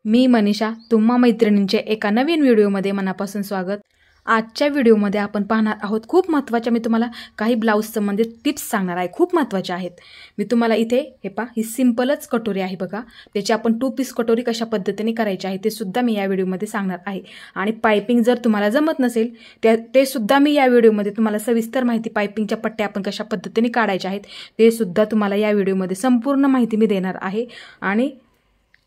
मी मनीषा, तुम्हा मैत्रिणींचे एका नवीन व्हिडिओमध्ये मनापासून स्वागत। आजच्या व्हिडिओमध्ये आपण पाहणार आहोत खूप महत्त्वाच्या मी तुम्हाला काही ब्लाउज संबंधित टिप्स सांगणार आहे, खूप महत्त्वाच्या आहेत। मी तुम्हाला इथे हे पहा, ही सिंपलच कटोरी आहे बघा, त्याची आपण 2 पीस कटोरी कशा पद्धतीने करायची आहे ते सुद्धा मी या व्हिडिओमध्ये सांगणार आहे। आणि पाइपिंग जर तुम्हाला जमत नसेल ते सुद्धा मी या व्हिडिओमध्ये तुम्हाला सविस्तर माहिती, पाइपिंगच्या पट्ट्या आपण कशा पद्धतीने काढायच्या आहेत ते सुद्धा तुम्हाला या व्हिडिओमध्ये संपूर्ण माहिती मी देणार आहे। आणि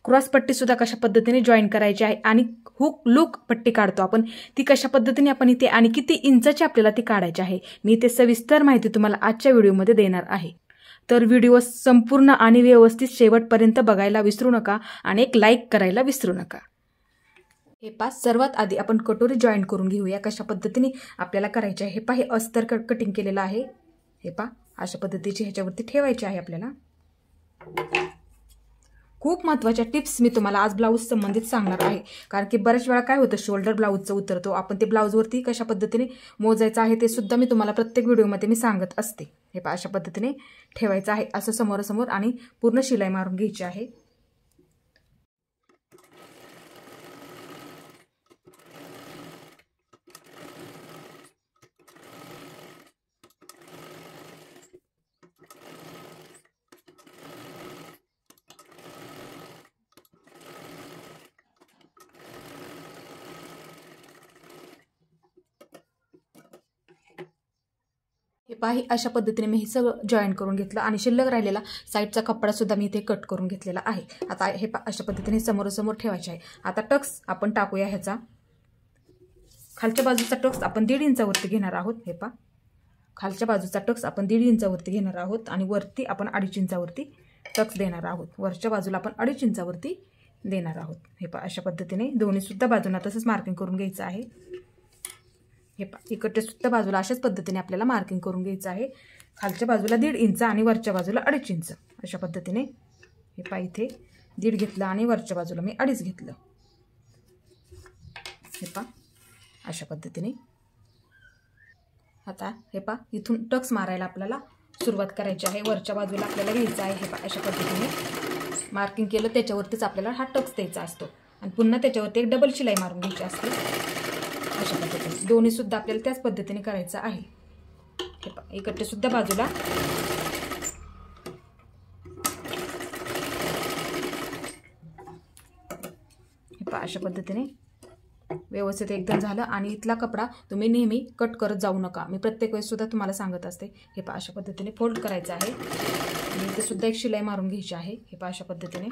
क्रॉस पट्टी सुद्धा कशा पद्धतीने जॉईन करायची आहे आणि हुक लूक पट्टी काढतो आपण ती कशा पद्धतीने आपण इथे आणि किती इंचाची आपल्याला ती काढायची आहे, मी ते सविस्तर माहिती तुम्हाला आजच्या व्हिडिओमध्ये देणार आहे। तर व्हिडिओ संपूर्ण आणि व्यवस्थित शेवटपर्यंत बघायला विसरू नका आणि एक लाईक करायला विसरू नका। हे पहा, सर्वात आधी आपण कटोरी जॉईन करून घेऊया कशा पद्धतीने आपल्याला करायचे आहे। हे पहा, हे अस्तर कटिंग केलेलं आहे। हे पहा, अशा पद्धतीची ह्याच्यावरती ठेवायची आहे आपल्याला। खूप महत्त्वाच्या टिप्स मी तुम्हाला आज ब्लाऊज संबंधित सांगणार आहे, कारण की बऱ्याच वेळा काय होतं, शोल्डर ब्लाऊजचं उतरतो, आपण ते ब्लाऊजवरती कशा पद्धतीने मोजायचं आहे ते सुद्धा मी तुम्हाला प्रत्येक व्हिडिओमध्ये मी सांगत असते। हे पहा, अशा पद्धतीने ठेवायचं आहे, असं समोरासमोर आणि पूर्ण शिलाई मारून घ्यायची आहे। हे पहा, अशा पद्धतीने मी हे सगळं जॉईन करून घेतलं आणि शिल्लक राहिलेला साईडचा कपडा सुद्धा मी इथे कट करून घेतलेला आहे। आता हे पहा, अशा पद्धतीने समोरासमोर ठेवायचे आहे। आता टक्स आपण टाकूया, ह्याचा खालच्या बाजूचा टक्स आपण 1.5 इंचावरती घेणार आहोत। हे पहा, खालच्या बाजूचा टक्स आपण 1.5 इंचावरती घेणार आहोत आणि वरती आपण 2.5 इंचावरती टक्स देणार आहोत। वरच्या बाजूला आपण 2.5 इंचावरती देणार आहोत। हे पहा, अशा पद्धतीने दोन्ही सुद्धा बाजूंना तसंच मार्किंग करून घ्यायचं आहे। हे पहा, इकडच्या सुद्धा बाजूला अशाच पद्धतीने आपल्याला मार्किंग करून घ्यायचं आहे। खालच्या बाजूला 1.5 इंच आणि वरच्या बाजूला 2.5 इंच अशा पद्धतीने। हे पहा, इथे 1.5 घेतलं आणि वरच्या बाजूला मी 2.5 घेतलं। हे पहा, अशा पद्धतीने। आता हे पहा, इथून टक्स मारायला आपल्याला सुरुवात करायची आहे, वरच्या बाजूला आपल्याला घ्यायचं आहे। हे पहा, अशा पद्धतीने मार्किंग केलं त्याच्यावरतीच आपल्याला हा टक्स द्यायचा असतो आणि पुन्हा त्याच्यावरती एक डबल शिलाई मारून घ्यायची असते। अशा पद्धतीने दोन्ही सुद्धा आपल्याला त्याच पद्धतीने करायचं आहे। हे पहा, इकडच्या सुद्धा बाजूला हे पहा, अशा पद्धतीने व्यवस्थित एकदम झालं। आणि इथला कपडा तुम्ही नेहमी कट करत जाऊ नका, मी प्रत्येक वेळेस सुद्धा तुम्हाला सांगत असते। हे पहा, अशा पद्धतीने फोल्ड करायचं आहे आणि इथे सुद्धा एक शिलाई मारून घ्यायची आहे। हे पहा, अशा पद्धतीने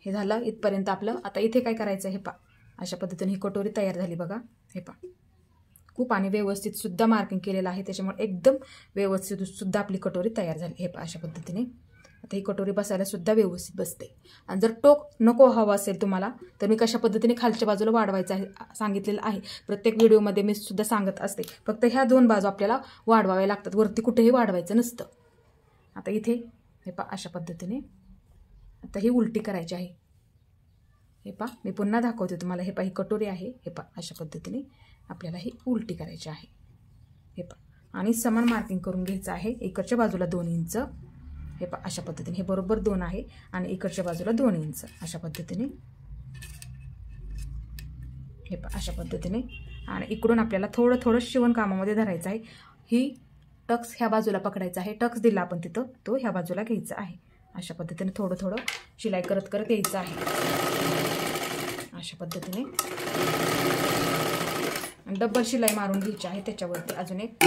हे झालं इथपर्यंत आपलं। आता इथे काय करायचं, हे पहा, अशा पद्धतीने ही कटोरी तयार झाली बघा। हे पहा, खूप आणि व्यवस्थित सुद्धा मार्किंग केलेलं आहे, त्याच्यामुळे एकदम व्यवस्थित सुद्धा आपली कटोरी तयार झाली। हे पहा, अशा पद्धतीने आता ही कटोरी बसायला सुद्धा व्यवस्थित बसते। आणि जर टोक नको हवा असेल तुम्हाला तर मी कशा पद्धतीने खालच्या बाजूला वाढवायचं आहे सांगितलेलं आहे, प्रत्येक व्हिडिओमध्ये मी सुद्धा सांगत असते। फक्त ह्या 2 बाजू आपल्याला वाढवाव्या लागतात, वरती कुठेही वाढवायचं नसतं। आता इथे हे पहा, अशा पद्धतीने आता ही उलटी करायची आहे। हे पहा, मी पुन्हा दाखवते तुम्हाला। हे पहा, ही कटोरी आहे। हे पहा, अशा पद्धतीने आपल्याला ही उलटी करायची आहे। हे पहा, आणि समान मार्किंग करून घ्यायचं आहे। इकडच्या बाजूला 2 इंच, हे पहा, अशा पद्धतीने हे बरोबर 2 आहे आणि इकडच्या बाजूला 2 इंच अशा पद्धतीने। हे पहा, अशा पद्धतीने। आणि इकडून आपल्याला थोडं थोडं शिवण कामामध्ये धरायचं आहे। ही टक्स ह्या बाजूला पकडायचा आहे, टक्स दिला आपण तिथं तो ह्या बाजूला घ्यायचा आहे। अशा पद्धतीने थोडं थोडं शिलाई करत करत यायचं आहे। अशा पद्धतीने डबल शिलाई मारून घ्यायची आहे त्याच्यावरती अजून एक।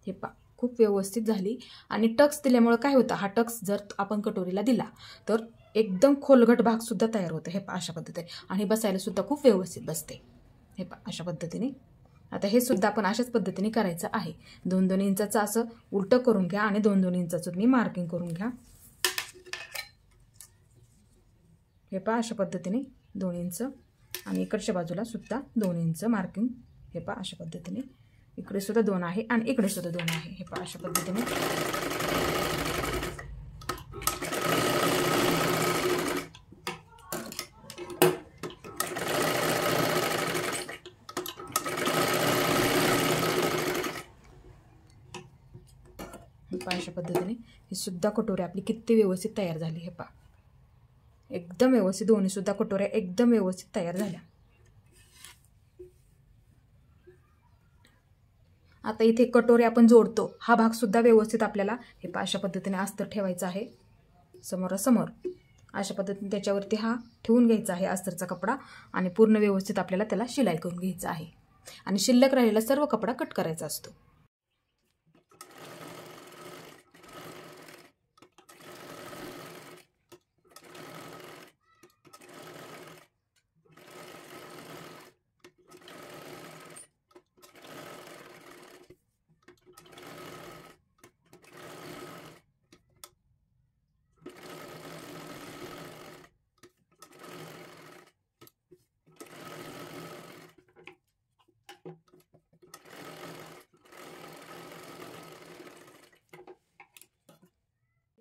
हे पहा, खूप व्यवस्थित झाली। आणि टक्स दिल्यामुळे काय होतं, हा टक्स जर आपण कटोरीला दिला तर एकदम खोलगट भाग सुद्धा तयार होतो। हे पहा, अशा पद्धतीने आणि बसायला सुद्धा खूप व्यवस्थित बसते। हे पहा, अशा पद्धतीने। आता हे सुद्धा आपण अशाच पद्धतीने करायचं आहे। 2-2 इंचाचं असं उलटं करून घ्या आणि 2-2 इंचाचं तुम्ही मार्किंग करून घ्या। हे पहा, अशा पद्धतीने 2 इंच आणि इकडच्या बाजूला सुद्धा 2 इंच मार्किंग। हे पहा, अशा पद्धतीने इकडे सुद्धा 2 आहे आणि इकडे सुद्धा 2 आहे। हे पहा, अशा पद्धतीने पहा अशा पद्धतीने ही सुद्धा कटोरी आपली किती व्यवस्थित तयार झाली. हे पहा एकदम व्यवस्थित दोन्ही सुद्धा कटोऱ्या एकदम व्यवस्थित तयार झाल्या. आता इथे कटोरी आपण जोडतो हा भाग सुद्धा व्यवस्थित आपल्याला हे पहा अशा पद्धतीने अस्तर ठेवायचं आहे समोरासमोर. अशा पद्धतीने त्याच्यावरती हा ठेवून घ्यायचा आहे अस्तरचा कपडा आणि पूर्ण व्यवस्थित आपल्याला त्याला शिलाई करून घ्यायचं आहे आणि शिल्लक राहिलेला सर्व कपडा कट करायचा असतो.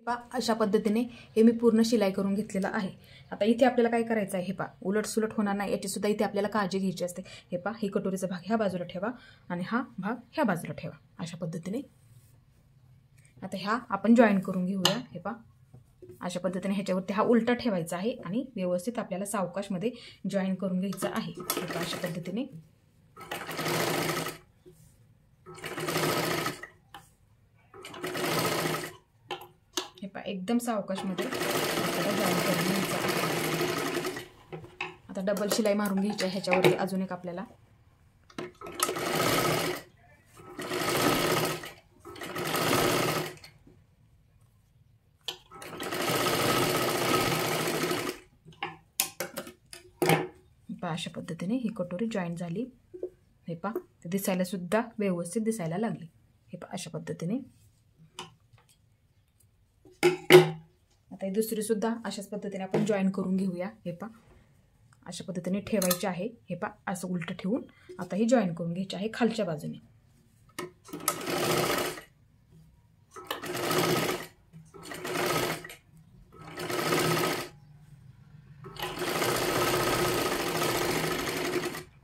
पहा अशा पद्धतीने हे मी पूर्ण शिलाई करून घेतलेलं आहे. आता इथे आपल्याला काय करायचं आहे हे पहा उलट सुलट होणार नाही याची सुद्धा इथे आपल्याला काळजी घ्यायची असते. हे पहा ही कटोरीचा भाग ह्या बाजूला ठेवा आणि हा भाग ह्या बाजूला ठेवा अशा पद्धतीने. आता ह्या आपण जॉईन करून घेऊया. हे पहा अशा पद्धतीने ह्याच्यावरती हा उलटा ठेवायचा आहे आणि व्यवस्थित आपल्याला सावकाशमध्ये जॉईन करून घ्यायचं आहे. हे पहा अशा पद्धतीने. हे पहा एकदम सावकाशमध्ये आपल्याला जॉईन करून घ्यायचं आहे. आता डबल शिलाई मारून घ्यायची आहे ह्याच्यावरती अजून एक आपल्याला. पहा अशा पद्धतीने ही कटोरी जॉईन झाली. हे पहा ते दिसायला सुद्धा व्यवस्थित दिसायला लागली. हे पहा अशा पद्धतीने. आता ही दुसरी सुद्धा अशाच पद्धतीने आपण जॉईन करून घेऊया. हे पहा अशा पद्धतीने ठेवायचे आहे. हे पहा असं उलट ठेवून आता ही जॉईन करून घ्यायची आहे खालच्या बाजूने.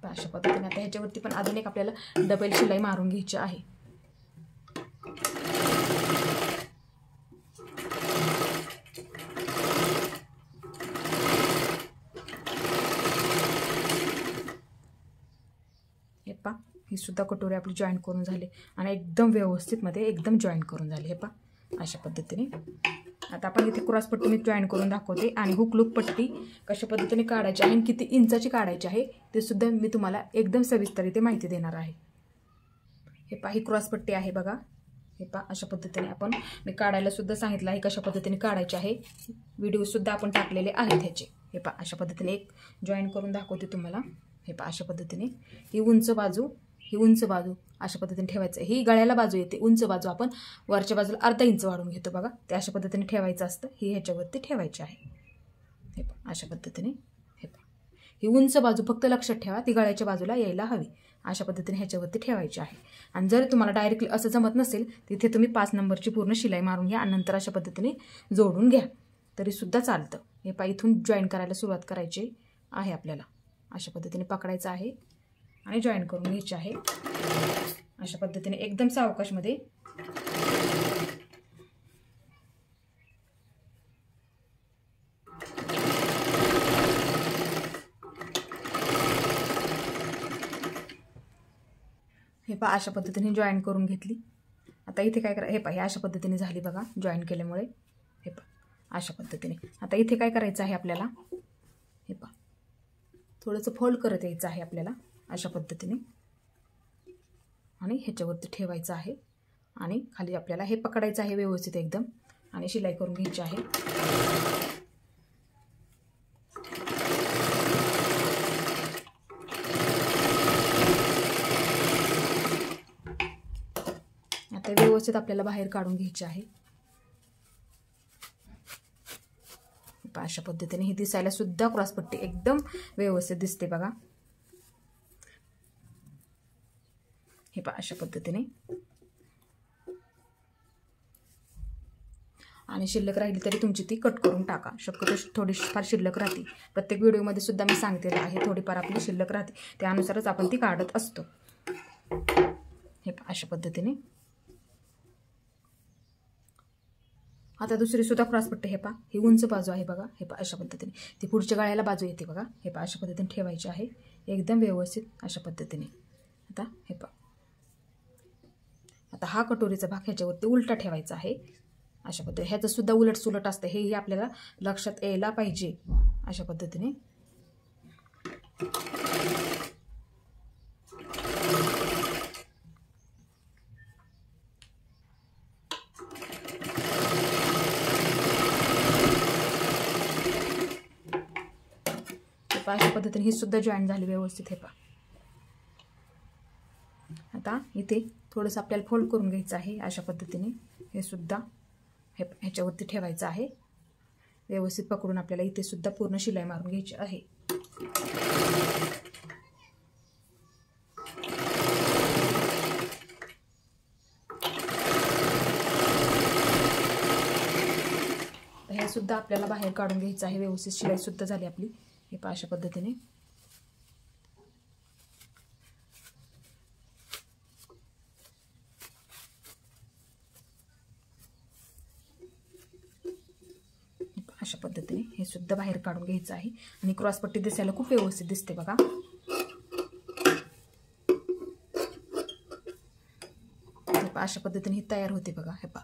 अशा पद्धतीने आता ह्याच्यावरती पण अजून एक आपल्याला डबल शिलाई मारून घ्यायची आहे. हे पहा ही सुद्धा कटोरी आपली जॉईन करून झाली आणि एकदम व्यवस्थित मध्ये एकदम जॉईन करून झाली. हे पहा अशा पद्धतीने. आता आपण इथे क्रॉस पट्टी मी जॉईन करून दाखवते आणि हुक लूक पट्टी कशा पद्धतीने काढायची आहे आणि किती इंचाची काढायची आहे ते सुद्धा मी तुम्हाला एकदम सविस्तर इथे माहिती देणार आहे. हे पहा ही क्रॉस पट्टी आहे बघा. हे पहा अशा पद्धतीने आपण मी काढायला सुद्धा सांगितलं आहे कशा पद्धतीने काढायचे आहे. व्हिडिओ सुद्धा आपण टाकलेले आहेत ह्याचे. हे पहा अशा पद्धतीने एक जॉईन करून दाखवते तुम्हाला. हे पहा अशा पद्धतीने ही उंच बाजू अशा पद्धतीने ठेवायचं. ही गळ्याला बाजू येते उंच बाजू आपण वरच्या बाजूला अर्धा इंच वाढून घेतो बघा. ते अशा पद्धतीने ठेवायचं असतं. ही ह्याच्यावरती ठेवायची आहे. हे पहा अशा पद्धतीने. हे पहा ही उंच बाजू फक्त लक्षात ठेवा ती गळ्याच्या बाजूला यायला हवी. अशा पद्धतीने ह्याच्यावरती ठेवायची आहे. आणि जर तुम्हाला डायरेक्टली असं जमत नसेल तिथे तुम्ही 5 नंबरची पूर्ण शिलाई मारून घ्या आणि नंतर अशा पद्धतीने जोडून घ्या तरी सुद्धा चालतं. हे पहा इथून जॉईन करायला सुरुवात करायची आहे आपल्याला. अशा पद्धतीने पकडायचं आहे आणि जॉईन करून घ्यायचे आहे. अशा पद्धतीने एकदम सावकाशमध्ये. हे पहा अशा पद्धतीने जॉईन करून घेतली. आता इथे काय करा. हे पहा हे अशा पद्धतीने झाली बघा जॉईन केल्यामुळे. हे पहा अशा पद्धतीने. आता इथे काय करायचं आहे आपल्याला. हे पहा थोडंसं फोल्ड करत यायचं आहे आपल्याला अशा पद्धतीने आणि ह्याच्यावरती ठेवायचं आहे आणि खाली आपल्याला हे पकडायचं आहे व्यवस्थित एकदम आणि शिलाई करून घ्यायची आहे. आता व्यवस्थित आपल्याला बाहेर काढून घ्यायचे आहे. अशा पद्धतीने ही दिसायला सुद्धा क्रॉसपट्टी एकदम व्यवस्थित दिसते बघा. हे पहा अशा पद्धतीने. आणि शिल्लक राहिली तरी तुमची ती कट करून टाका. शक्यतो थोडीफार शिल्लक राहते. प्रत्येक व्हिडिओमध्ये सुद्धा मी सांगतेलं आहे थोडीफार आपली शिल्लक राहते त्यानुसारच आपण ती काढत असतो. हे पहा अशा पद्धतीने. आता दुसरी सुद्धा क्रॉसपट्टी हे पहा, ही उंच बाजू आहे बघा, हे पहा अशा पद्धतीने ती पुढच्या गळ्याला बाजू येते बघा, हे पहा अशा पद्धतीने ठेवायची आहे एकदम व्यवस्थित अशा पद्धतीने. आता हे पहा, आता हा कटोरीचा भाग ह्याच्यावरती उलटा ठेवायचा आहे अशा पद्धतीने. ह्याचं सुद्धा उलट सुलट असतं हेही आपल्याला लक्षात यायला पाहिजे अशा पद्धतीने. अशा पद्धतीने ही सुद्धा जॉईन झाली व्यवस्थित. हे पहा, आता इथे थोडंसं आपल्याला फोल्ड करून घ्यायचं आहे अशा पद्धतीने. हे सुद्धा ह्याच्यावरती ठेवायचं आहे व्यवस्थित पकडून. आपल्याला इथे सुद्धा पूर्ण शिलाई मारून घ्यायची आहे. हे सुद्धा आपल्याला बाहेर काढून घ्यायचं आहे व्यवस्थित. शिलाई सुद्धा झाली आपली. हे पहा अशा पद्धतीने. अशा पद्धतीने हे सुद्धा बाहेर काढून घ्यायचं आहे. आणि क्रॉसपट्टी दिसायला खूप व्यवस्थित दिसते बघा. अशा पद्धतीने ही तयार होते बघा. हे पहा,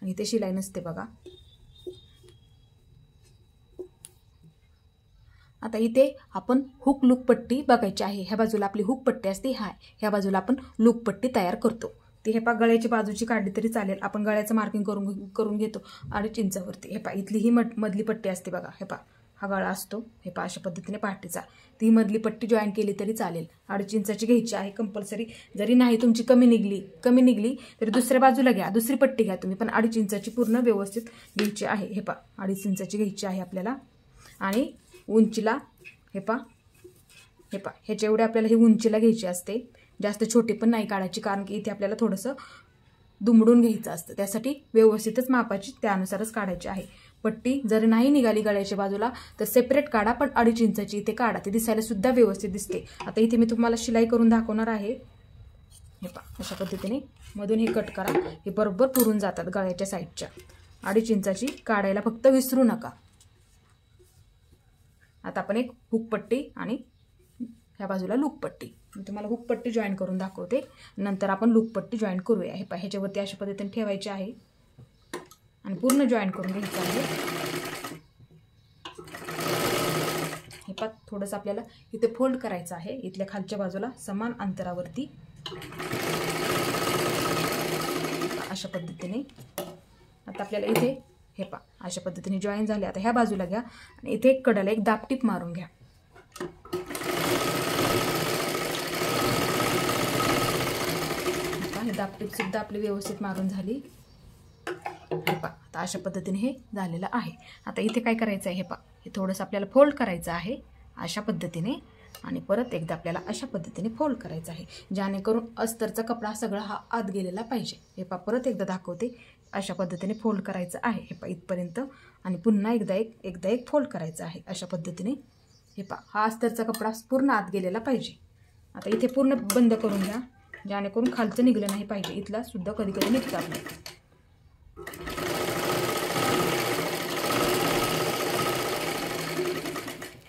आणि ते शिलाई नसते बघा. आता इथे आपण हुक लूक पट्टी बघायची आहे. ह्या बाजूला आपली हुक पट्टी असते, ह्या बाजूला आपण लूक पट्टी तयार करतो. ती हे पहा गळ्याची बाजूची काढली तरी चालेल. आपण गळ्याचं मार्किंग करून घेतो 2.5 इंचावरती. हे पहा इथली ही मधली पट्टी असते बघा. हे पहा हा गळा असतो. हे पहा अशा पद्धतीने पाठीचा ती मधली पट्टी जॉईन केली तरी चालेल. 2.5 इंचाची घ्यायची आहे कंपल्सरी. जरी नाही तुमची कमी निघली तरी दुसऱ्या बाजूला घ्या, दुसरी पट्टी घ्या तुम्ही, पण 2.5 इंचाची पूर्ण व्यवस्थित घ्यायची आहे. हे पहा 2.5 इंचाची घ्यायची आहे आपल्याला. आणि उंचीला हे पहा ह्याच्या एवढे आपल्याला ही उंचीला घ्यायची असते. जास्त छोटी पण नाही काढायची, कारण की इथे आपल्याला थोडंसं दुमडून घ्यायचं असतं. त्यासाठी व्यवस्थितच मापाची त्यानुसारच काढायची आहे. पट्टी जर नाही निघाली गळ्याच्या बाजूला तर सेपरेट काढा, पण 2.5 इंचाची इथे काढा. ते दिसायला सुद्धा व्यवस्थित दिसते. आता इथे मी तुम्हाला शिलाई करून दाखवणार आहे. हे पहा अशा पद्धतीने मधून हे कट करा. हे बरोबर पुरून जातात गळ्याच्या साईडच्या. 2.5 इंचाची काढायला फक्त विसरू नका. आता आपण एक हुक पट्टी आणि ह्या बाजूला लूक पट्टी, मी तुम्हाला हुक पट्टी जॉईन करून दाखवते, नंतर आपण लूक पट्टी जॉईन करूया. हे पहा ह्याच्यावरती अशा पद्धतीने ठेवायचे आहे आणि पूर्ण जॉईन करून घ्यायचं आहे. हे पहा थोडंसं आपल्याला इथे फोल्ड करायचं आहे इथल्या खालच्या बाजूला समान अंतरावरती अशा पद्धतीने. आता आपल्याला इथे हे पहा अशा पद्धतीने जॉईन झाले. आता ह्या बाजूला घ्या आणि इथे एक कडाला एक दापटीप मारून घ्या. हे दापटीप सुद्धा आपली व्यवस्थित मारून झाली. हे पहा आता अशा पद्धतीने हे झालेलं आहे. आता इथे काय करायचं आहे, हे पहा हे थोडंसं आपल्याला फोल्ड करायचं आहे अशा पद्धतीने आणि परत एकदा आपल्याला अशा पद्धतीने फोल्ड करायचं आहे, जेणेकरून अस्तरचा कपडा सगळा हा आत गेलेला पाहिजे. हे पहा परत एकदा दाखवते. अशा पद्धतीने फोल्ड करायचं आहे. हे पहा इथपर्यंत आणि पुन्हा एकदा एक फोल्ड करायचं आहे अशा पद्धतीने. हे पहा हा अस्तरचा कपडा पूर्ण आत गेलेला पाहिजे. आता इथे पूर्ण बंद करून घ्या, जेणेकरून खालचं निघलं नाही पाहिजे. इथला सुद्धा कधी कधी निघतात नाही.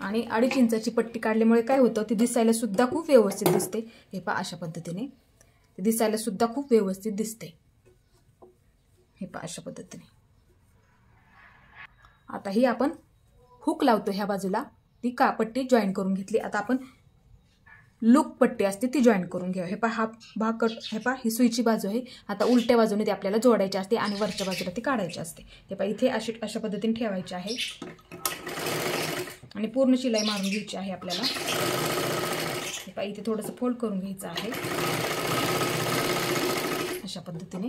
आणि 2.5 इंचाची पट्टी काढल्यामुळे काय होतं, ती दिसायला सुद्धा खूप व्यवस्थित दिसते. हे पहा अशा पद्धतीने ती दिसायला सुद्धा खूप व्यवस्थित दिसते. हे पहा अशा पद्धतीने. आता ही आपण हुक लावतो ह्या बाजूला, ती पट्टी जॉईन करून घेतली. आता आपण लूक पट्टी असते ती जॉईन करून घ्या. हे पहा हा भाग कट. हे पहा ही सुईची बाजू आहे. आता उलट्या बाजूने ती आपल्याला जोडायची असते आणि वरच्या बाजूला ती काढायची असते. हे पहा इथे अशा पद्धतीने ठेवायची आहे आणि पूर्ण शिलाई मारून घ्यायची आहे आपल्याला. हे पहा इथे थोडंसं फोल्ड करून घ्यायचं आहे अशा पद्धतीने.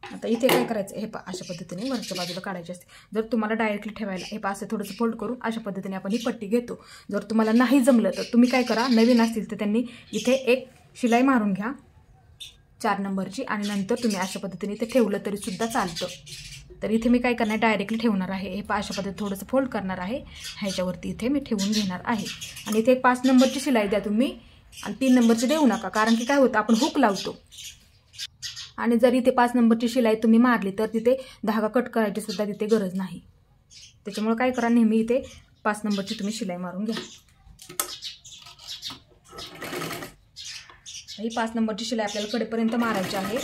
आता इथे काय करायचं, हे पहा अशा पद्धतीने वरच्या बाजूला काढायची असते. जर तुम्हाला डायरेक्टली ठेवायला, हे पहा असं थोडंसं फोल्ड करून अशा पद्धतीने आपण ही पट्टी घेतो. जर तुम्हाला नाही जमलं तर तुम्ही काय करा, नवीन असतील तर त्यांनी इथे एक शिलाई मारून घ्या 4 नंबरची आणि नंतर तुम्ही अशा पद्धतीने इथे ठेवलं तरी सुद्धा चालतं. तर इथे मी काय करणार, डायरेक्टली ठेवणार आहे. हे पहा अशा पद्धतीने थोडंसं फोल्ड करणार आहे, ह्याच्यावरती इथे मी ठेवून घेणार आहे. आणि इथे 5 नंबरची शिलाई द्या तुम्ही आणि 3 नंबरची देऊ नका, कारण की काय होतं आपण हुक लावतो आणि जरी इथे 5 नंबरची शिलाई तुम्ही मारली तर तिथे धागा कट करायची सुद्धा तिथे गरज नाही. त्याच्यामुळे काय करा, नेहमी इथे 5 नंबरची तुम्ही शिलाई मारून घ्या. ही 5 नंबरची शिलाई आपल्याला कडेपर्यंत मारायची आहे.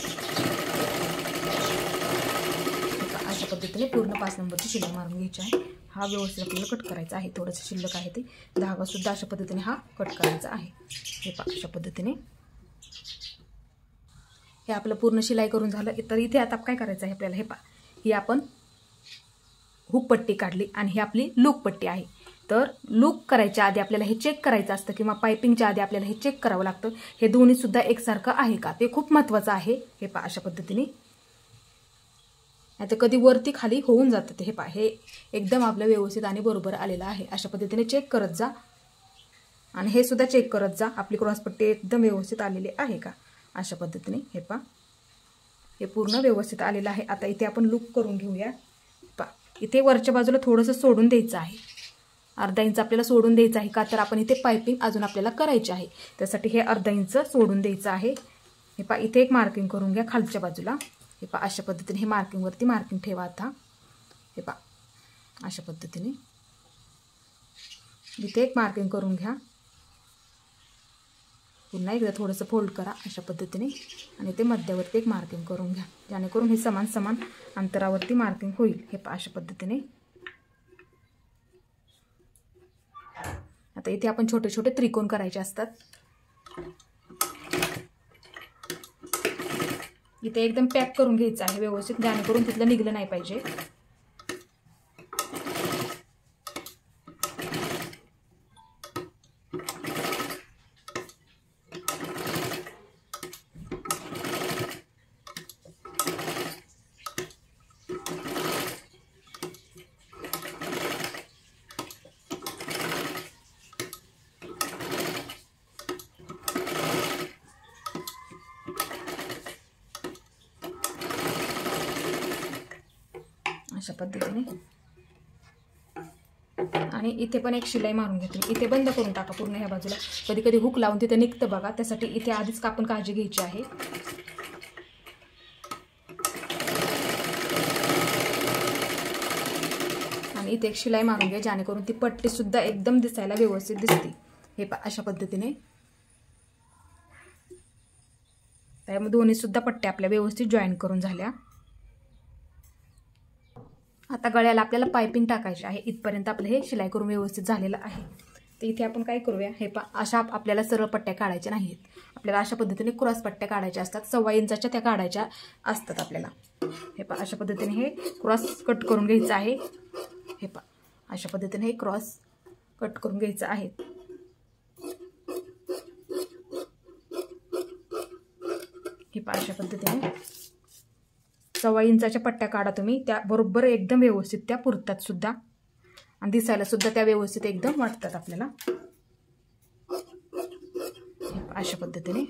अशा पद्धतीने पूर्ण 5 नंबरची शिलाई मारून घ्यायची आहे. हा व्यवस्थित आपल्याला कट करायचा आहे. थोडंसं शिल्लक आहे ते धागा सुद्धा अशा पद्धतीने हा कट करायचा आहे. हे पहा अशा पद्धतीने हे आपलं पूर्ण शिलाई करून झालं. तर इथे आता काय करायचं आहे आपल्याला, हे पहा ही आपण हुक पट्टी काढली आणि ही आपली लूक पट्टी आहे. तर लूक करायच्या आधी आपल्याला हे चेक करायचं असतं किंवा पायपिंगच्या आधी आपल्याला हे चेक करावं लागतं, हे दोन्ही सुद्धा एकसारखं आहे का, ते खूप महत्त्वाचं आहे. हे पहा अशा पद्धतीने आता कधी वरती खाली होऊन जातं ते. हे पहा हे एकदम आपलं व्यवस्थित आणि बरोबर आलेलं आहे. अशा पद्धतीने चेक करत जा आणि हे सुद्धा चेक करत जा आपली क्रॉसपट्टी एकदम व्यवस्थित आलेली आहे का. अशा पद्धतीने हे पहा हे पूर्ण व्यवस्थित आलेलं आहे. आता इथे आपण लूक करून घेऊया. पहा इथे वरच्या बाजूला थोडंसं सोडून द्यायचं आहे, अर्धा इंच आपल्याला सोडून द्यायचं आहे. का तर आपण इथे पायपिंग अजून आपल्याला करायची आहे, त्यासाठी हे अर्धा इंच सोडून द्यायचं आहे. हे पहा इथे एक मार्किंग करून घ्या खालच्या बाजूला. हे पहा अशा पद्धतीने हे मार्किंगवरती मार्किंग ठेवा. आता हे पहा अशा पद्धतीने इथे एक मार्किंग करून घ्या. पुन्हा एकदा थोडंसं फोल्ड करा अशा पद्धतीने आणि ते मध्यावरती एक मार्किंग करून घ्या, जेणेकरून हे समान समान अंतरावरती मार्किंग होईल. हे पहा अशा पद्धतीने आता इथे आपण छोटे छोटे त्रिकोण करायचे असतात. इथे एकदम पॅक करून घ्यायचं आहे व्यवस्थित, जेणेकरून तिथलं निघलं नाही पाहिजे. अशा पद्धतीने आणि इथे पण एक शिलाई मारून घेते. इथे बंद करून टाका पूर्ण ह्या बाजूला, कधी कधी हुक लावून तिथे निघतं बघा, त्यासाठी इथे आधीच आपण काळजी घ्यायची आहे. आणि इथे एक शिलाई मारून घ्या, जेणेकरून ती पट्टी सुद्धा एकदम दिसायला व्यवस्थित दिसते. हे पहा अशा पद्धतीने त्यामुळे दोन्ही सुद्धा पट्ट्या आपल्या व्यवस्थित जॉईन करून झाल्या. आता गळ्याला आपल्याला पायपिंग टाकायची आहे. इथपर्यंत आपलं हे शिलाई करून व्यवस्थित झालेलं आहे. तर इथे आपण काय करूया, हे पहा अशा आपल्याला सरळ पट्ट्या काढायच्या नाहीत, आपल्याला अशा पद्धतीने क्रॉस पट्ट्या काढायच्या असतात. 1.25 इंचाच्या त्या काढायच्या असतात आपल्याला. हे पहा अशा पद्धतीने हे क्रॉस कट करून घ्यायचं आहे. हे पहा अशा पद्धतीने हे क्रॉस कट करून घ्यायचं आहे. हे पहा अशा पद्धतीने 1.25 इंचाच्या पट्ट्या काढा तुम्ही, त्या बरोबर एकदम व्यवस्थित त्या पुरतात सुद्धा आणि दिसायला सुद्धा त्या व्यवस्थित एकदम वाटतात आपल्याला. अशा पद्धतीने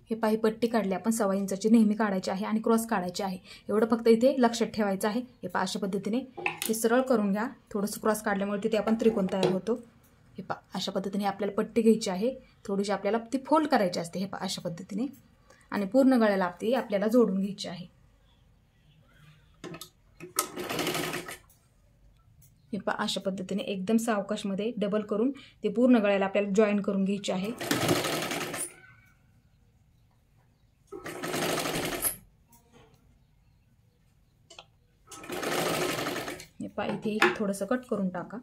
हे पाही पट्टी काढली आपण 1.25 इंचाची नेहमी काढायची आहे आणि क्रॉस काढायची आहे. एवढं फक्त इथे लक्षात ठेवायचं आहे. हे पहा अशा पद्धतीने हे सरळ करून घ्या. थोडंसं क्रॉस काढल्यामुळे तिथे आपण त्रिकोण तयार होतो. हे पहा अशा पद्धतीने आपल्याला पट्टी घ्यायची आहे. थोडीशी आपल्याला ती फोल्ड करायची असते. हे पहा अशा पद्धतीने आणि पूर्ण गळ्याला ती आपल्याला जोडून घ्यायची आहे. हे पहा अशा पद्धतीने एकदम सावकाशमध्ये डबल करून ते पूर्ण गळ्याला आपल्याला जॉईन करून घ्यायची आहे. इथे थोडंसं कट करून टाका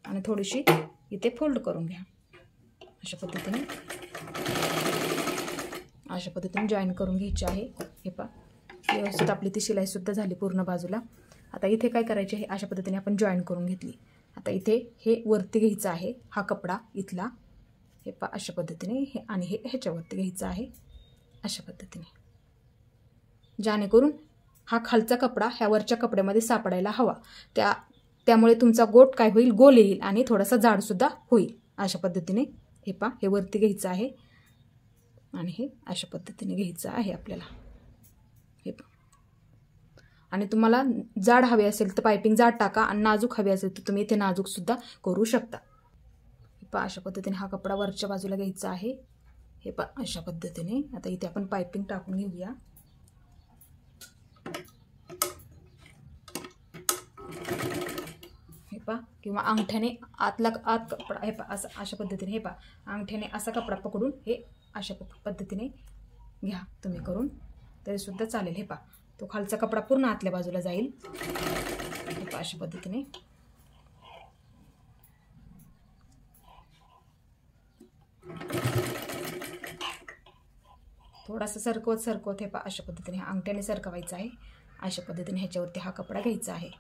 आणि थोडीशी इथे फोल्ड करून घ्या. अशा पद्धतीने जॉईन करून घ्यायची आहे. हे पहा व्यवस्थित आपली ती शिलाई सुद्धा झाली पूर्ण बाजूला. आता इथे काय करायचे आहे, अशा पद्धतीने आपण जॉईन करून घेतली. आता इथे हे वरती घ्यायचं आहे, हा कपडा इथला. हे पहा अशा पद्धतीने हे आणि हे ह्याच्यावरती घ्यायचं आहे अशा पद्धतीने, जेणेकरून हा खालचा कपडा ह्या वरच्या कपड्यामध्ये सापडायला हवा. त्यामुळे तुमचा गोट काय होईल, गोल येईल आणि थोडासा जाड सुद्धा होईल. अशा पद्धतीने हे पहा, हे वरती घ्यायचं आहे आणि हे अशा पद्धतीने घ्यायचं आहे आपल्याला. हे पहा, आणि तुम्हाला जाड हवे असेल तर पायपिंग जाड टाका आणि नाजूक हवे असेल तर तुम्ही इथे नाजूक सुद्धा करू शकता. हे पहा, अशा पद्धतीने हा कपडा वरच्या बाजूला घ्यायचा आहे. हे पहा, अशा पद्धतीने. आता इथे आपण पायपिंग टाकून घेऊया. हे पहा, किंवा अंगठ्याने आत कपडा, हे पहा असं अशा पद्धतीने. हे पहा, अंगठ्याने असा कपडा पकडून हे अशा पद्धतीने घ्या तुम्ही करून, तरी सुद्धा चालेल. हे पहा, तो खालचा कपडा पूर्ण आतल्या बाजूला जाईल. हे पहा, अशा पद्धतीने. थोडासा सरकवत हे पहा, अशा पद्धतीने अंगठ्याने सरकवायचं आहे. अशा पद्धतीने ह्याच्यावरती हा कपडा घ्यायचा आहे.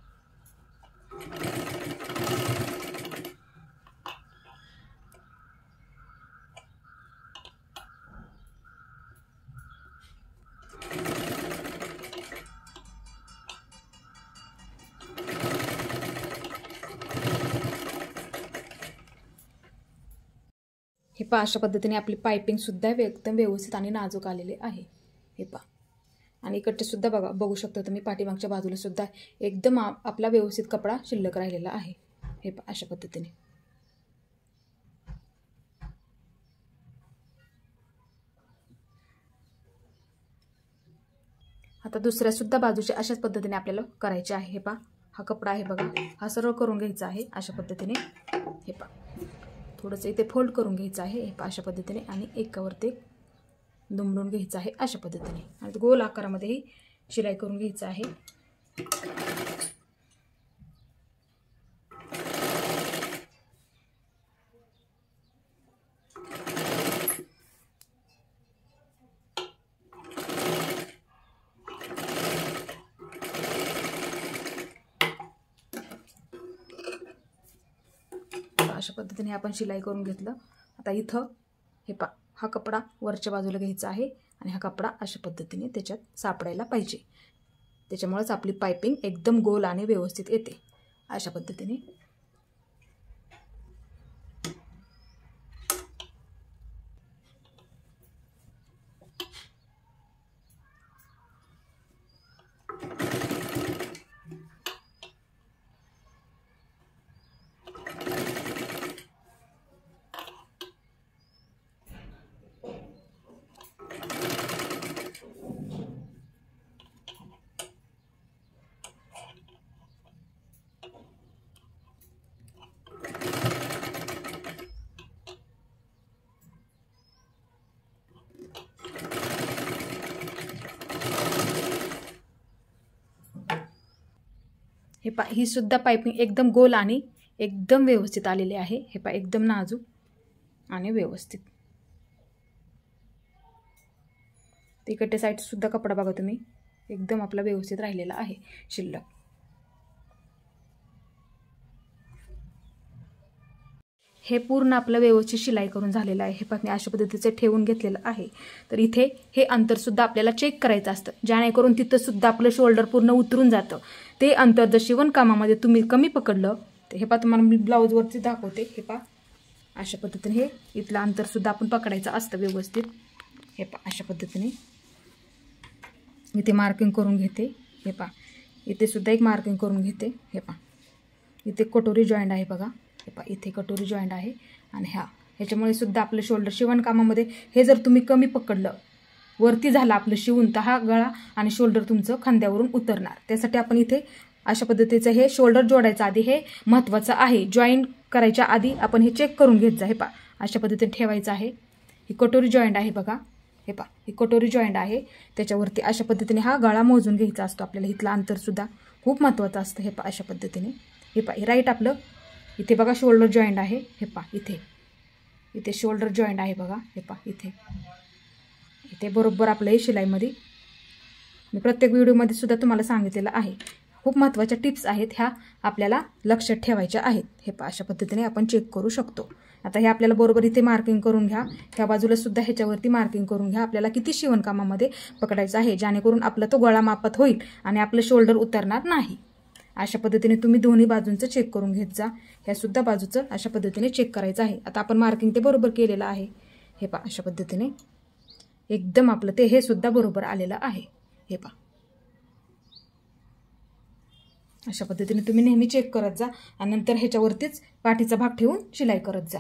हे पहा, अशा पद्धतीने आपली पायपिंग सुद्धा एकदम व्यवस्थित आणि नाजूक आलेले आहे. हे पहा, आणि इकडचे सुद्धा बघू शकता तुम्ही, पाठीमागच्या बाजूला सुद्धा एकदम आपला व्यवस्थित कपडा शिल्लक राहिलेला आहे. हे पहा, अशा पद्धतीने. आता दुसऱ्या सुद्धा बाजूचे अशाच पद्धतीने आपल्याला करायचे आहे. हे पहा, हा कपडा आहे बघा, हा सरळ करून घ्यायचा आहे अशा पद्धतीने. हे पहा, थोडंसं इथे फोल्ड करून घ्यायचं आहे. हे पहा, अशा पद्धतीने. आणि एकावरती दुमडून घ्यायचं आहे अशा पद्धतीने. आणि गोल आकारामध्येही शिलाई करून घ्यायचं आहे. अशा पद्धतीने आपण शिलाई करून घेतलं. आता इथं हे पहा, हा कपडा वरच्या बाजूला घ्यायचा आहे आणि हा कपडा अशा पद्धतीने त्याच्यात सापडायला पाहिजे. त्याच्यामुळेच आपली पायपिंग एकदम गोल आणि व्यवस्थित येते अशा पद्धतीने. हे पहा, ही सुद्धा पायपिंग एकदम गोल आणि एकदम व्यवस्थित आलेली आहे. हे पहा, एकदम नाजूक आणि व्यवस्थित. तिकडच्या साईड सुद्धा कपडा बघा तुम्ही, एकदम आपला व्यवस्थित राहिलेला आहे शिल्लक. हे पूर्ण आपलं व्यवस्थित शिलाई करून झालेलं आहे. हे पहा, मी अशा पद्धतीचे ठेवून घेतलेलं आहे. तर इथे हे अंतरसुद्धा आपल्याला चेक करायचं असतं, जेणेकरून तिथंसुद्धा आपलं शोल्डर पूर्ण उतरून जातं. ते अंतर जर शिवणकामामध्ये तुम्ही कमी पकडलं तर हे पहा, तुम्हाला मी ब्लाऊजवरती दाखवते. हे पहा, अशा पद्धतीने हे इथलं अंतरसुद्धा आपण पकडायचं असतं व्यवस्थित. हे पहा, अशा पद्धतीने इथे मार्किंग करून घेते. हे पहा, इथे सुद्धा एक मार्किंग करून घेते. हे पहा, इथे कटोरी जॉईंट आहे बघा. हे पहा, इथे कटोरी जॉईंट आहे. आणि ह्याच्यामुळे सुद्धा आपलं शोल्डर शिवणकामामध्ये हे जर तुम्ही कमी पकडलं, वरती झालं आपलं शिवून, तर हा गळा आणि शोल्डर तुमचं खांद्यावरून उतरणार. त्यासाठी आपण इथे अशा पद्धतीचं हे शोल्डर जोडायचं आधी हे महत्त्वाचं आहे. जॉईंट करायच्या आधी आपण हे चेक करून घेत जा. हे पहा, अशा पद्धतीने ठेवायचं आहे. ही कटोरी जॉईंट आहे बघा. हे पहा, ही कटोरी जॉईंट आहे. त्याच्यावरती अशा पद्धतीने हा गळा मोजून घ्यायचा असतो आपल्याला. इथलं अंतरसुद्धा खूप महत्त्वाचं असतं. हे पहा, अशा पद्धतीने. हे पहा, राईट आपलं इथे बघा शोल्डर जॉईंट आहे. हे पहा, इथे शोल्डर जॉईंट आहे बघा. हे पहा, इथे बरोबर आपलं हे शिलाईमध्ये मी प्रत्येक व्हिडिओमध्ये सुद्धा तुम्हाला सांगितलेलं आहे. खूप महत्त्वाच्या टिप्स आहेत ह्या, आपल्याला लक्षात ठेवायच्या आहेत. हे पहा, अशा पद्धतीने आपण चेक करू शकतो. आता हे आपल्याला बरोबर इथे मार्किंग करून घ्या. ह्या बाजूला सुद्धा ह्याच्यावरती मार्किंग करून घ्या. आपल्याला किती शिवणकामामध्ये पकडायचं आहे, जेणेकरून आपला तो गळा मापात होईल आणि आपलं शोल्डर उतरणार नाही. अशा पद्धतीने तुम्ही दोन्ही बाजूंचं चेक करून घेत जा। ह्या सुद्धा बाजूचं अशा पद्धतीने चेक करायचं आहे। आता आपण मार्किंग ते बरोबर केलेलं आहे। हे पहा अशा पद्धतीने एकदम आपलं ते हे सुद्धा बरोबर आलेलं आहे। हे पहा अशा पद्धतीने तुम्ही नेहमी चेक करत जा आणि नंतर ह्याच्यावरतीच पाठीचा भाग ठेवून शिलाई करत जा।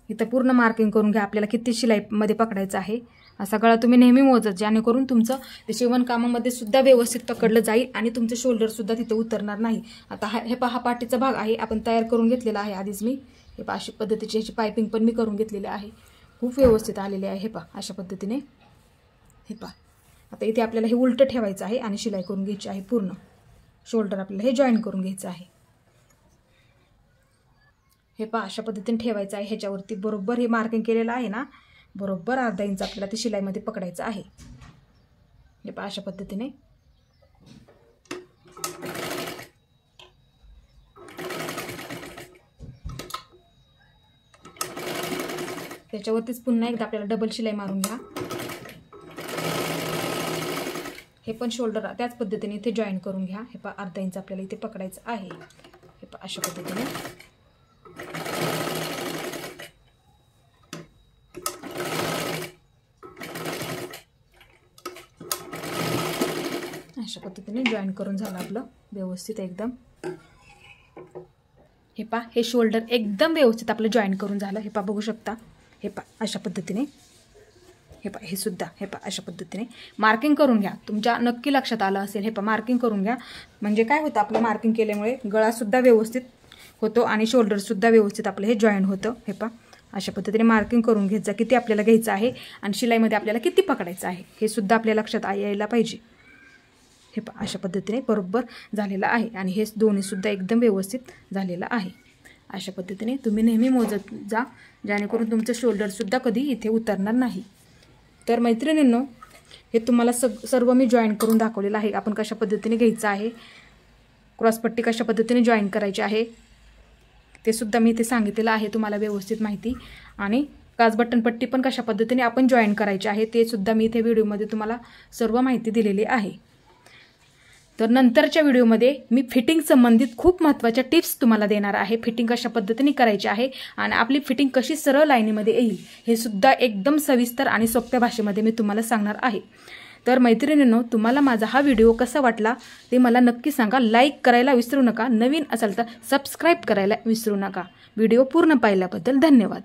इथं पूर्ण मार्किंग करून घ्या आपल्याला किती शिलाईमध्ये पकडायचं आहे। असा गळा तुम्ही नेहमी मोजत जेणेकरून तुमचं ते शिवणकामामध्ये सुद्धा व्यवस्थित पकडलं जाईल आणि तुमचं शोल्डर सुद्धा तिथं उतरणार नाही। आता हे पहा हा पाठीचा भाग आहे आपण तयार करून घेतलेला आहे आधीच मी। हे पहा अशा पद्धतीची ह्याची पायपिंग पण मी करून घेतलेली आहे। खूप व्यवस्थित आलेले आहे। हे पहा अशा पद्धतीने हे पहा आता इथे आपल्याला हे उलटं ठेवायचं आहे आणि शिलाई करून घ्यायची आहे। पूर्ण शोल्डर आपल्याला हे जॉईन करून घ्यायचं आहे। हे पहा अशा पद्धतीने ठेवायचं आहे। ह्याच्यावरती बरोबर हे मार्किंग केलेलं आहे ना, बरोबर अर्धा इंच आपल्याला ते शिलाईमध्ये पकडायचं आहे। हे पहा अशा पद्धतीने त्याच्यावरतीच पुन्हा एकदा आपल्याला डबल शिलाई मारून घ्या। हे पण शोल्डर त्याच पद्धतीने इथे जॉईन करून घ्या। हे पहा अर्धा इंच आपल्याला इथे पकडायचं आहे। हे पहा अशा पद्धतीने अशा पद्धतीने जॉईन करून झालं आपलं व्यवस्थित एकदम। हे पहा हे शोल्डर एकदम व्यवस्थित आपलं जॉईन करून झालं। हे पहा बघू शकता। हे पहा अशा पद्धतीने हे पहा हे सुद्धा हे पहा अशा पद्धतीने मार्किंग करून घ्या। तुमच्या नक्की लक्षात आलं असेल। हे पहा मार्किंग करून घ्या म्हणजे काय होतं आपलं मार्किंग केल्यामुळे गळासुद्धा व्यवस्थित होतो आणि शोल्डरसुद्धा व्यवस्थित आपलं हे जॉईन होतं। हे पहा अशा पद्धतीने मार्किंग करून घेत जा किती आपल्याला घ्यायचं आहे आणि शिलाईमध्ये आपल्याला किती पकडायचं आहे हे सुद्धा आपल्या लक्षात यायला पाहिजे। हे पहा अशा पद्धतीने बरोबर झालेलं आहे आणि हे दोन्हीसुद्धा एकदम व्यवस्थित झालेलं आहे। अशा पद्धतीने तुम्ही नेहमी मोजत जा जेणेकरून तुमचं शोल्डरसुद्धा कधी इथे उतरणार नाही। तर मैत्रिणींनो हे तुम्हाला सर्व मी जॉईन करून दाखवलेलं आहे। आपण कशा पद्धतीने घ्यायचं आहे, क्रॉसपट्टी कशा पद्धतीने जॉईन करायची आहे ते सुद्धा मी इथे सांगितलेलं आहे तुम्हाला व्यवस्थित माहिती। आणि काज बटन पट्टी पण कशा पद्धतीने आपण जॉईन करायची आहे ते सुद्धा मी इथे व्हिडिओमध्ये तुम्हाला सर्व माहिती दिलेली आहे। तर नंतरच्या व्हिडिओमध्ये मी फिटिंग संबंधित खूप महत्त्वाच्या टिप्स तुम्हाला देणार आहे। फिटिंग कशा पद्धतीने करायची आहे आणि आपली फिटिंग कशी सरळ लाईनीमध्ये येईल हे सुद्धा एकदम सविस्तर आणि सोप्या भाषेमध्ये मी तुम्हाला सांगणार आहे। तर मैत्रिणींनो तुम्हाला माझा हा व्हिडिओ कसा वाटला ते मला नक्की सांगा। लाईक करायला विसरू नका, नवीन असाल तर सबस्क्राईब करायला विसरू नका। व्हिडिओ पूर्ण पाहिल्याबद्दल धन्यवाद।